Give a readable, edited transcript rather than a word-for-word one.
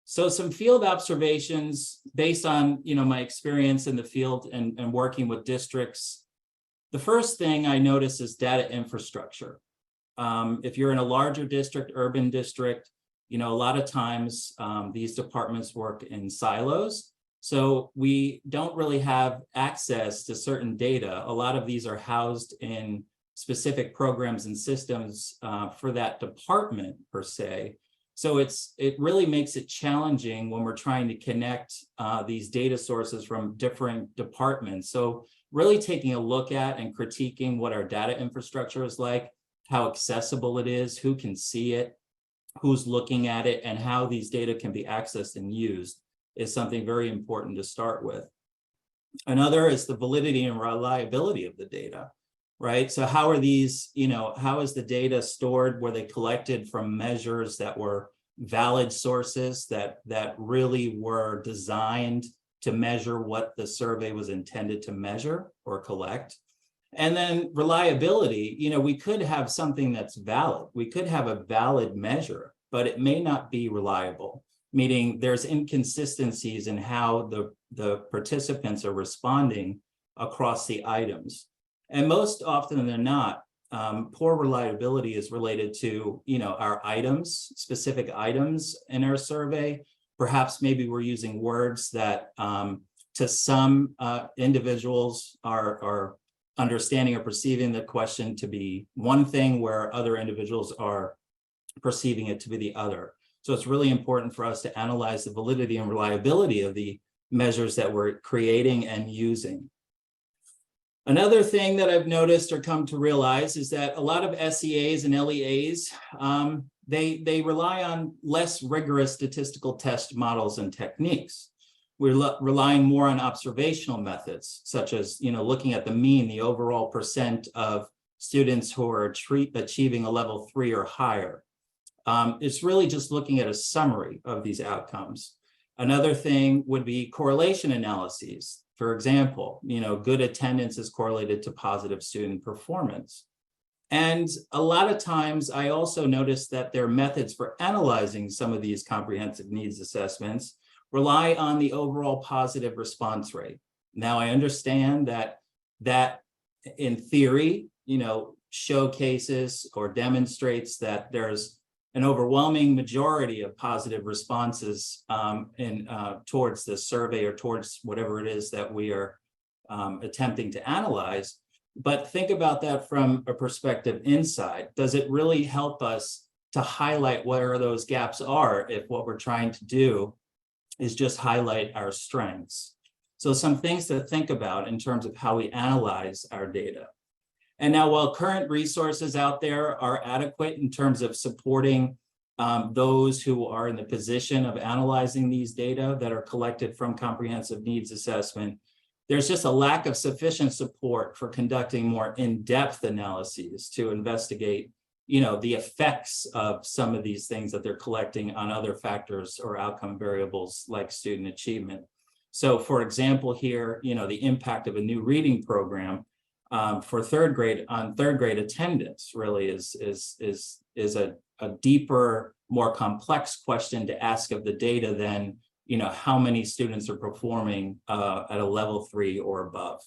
So some field observations based on, my experience in the field and working with districts. The first thing I notice is data infrastructure. If you're in a larger district, urban district, a lot of times these departments work in silos. So we don't really have access to certain data. A lot of these are housed in specific programs and systems for that department per se. So it really makes it challenging when we're trying to connect these data sources from different departments. So really taking a look at and critiquing what our data infrastructure is like, how accessible it is, who can see it, who's looking at it, and how these data can be accessed and used is something very important to start with. Another is the validity and reliability of the data, right? So how are these, how is the data stored? Were they collected from measures that were valid sources that really were designed to measure what the survey was intended to measure or collect? And then reliability, we could have something that's valid. We could have a valid measure, but it may not be reliable, meaning there's inconsistencies in how the participants are responding across the items. And most often than not, poor reliability is related to, our items, specific items in our survey. Perhaps maybe we're using words that to some individuals are understanding or perceiving the question to be one thing where other individuals are perceiving it to be the other. So it's really important for us to analyze the validity and reliability of the measures that we're creating and using. Another thing that I've noticed or come to realize is that a lot of SEAs and LEAs, they rely on less rigorous statistical test models and techniques. We're relying more on observational methods, such as, looking at the mean, the overall percent of students who are achieving a level 3 or higher. It's really just looking at a summary of these outcomes. Another thing would be correlation analyses. For example, good attendance is correlated to positive student performance. And a lot of times I also noticed that their methods for analyzing some of these comprehensive needs assessments rely on the overall positive response rate. Now, I understand that in theory, showcases or demonstrates that there's an overwhelming majority of positive responses towards the survey or towards whatever it is that we are attempting to analyze. But think about that from a perspective inside. Does it really help us to highlight where those gaps are if what we're trying to do is just highlight our strengths? So some things to think about in terms of how we analyze our data. And now, while current resources out there are adequate in terms of supporting those who are in the position of analyzing these data that are collected from comprehensive needs assessment, there's just a lack of sufficient support for conducting more in-depth analyses to investigate, the effects of some of these things that they're collecting on other factors or outcome variables like student achievement. So, for example, here, the impact of a new reading program for third grade attendance really is a deeper, more complex question to ask of the data than how many students are performing at a level 3 or above.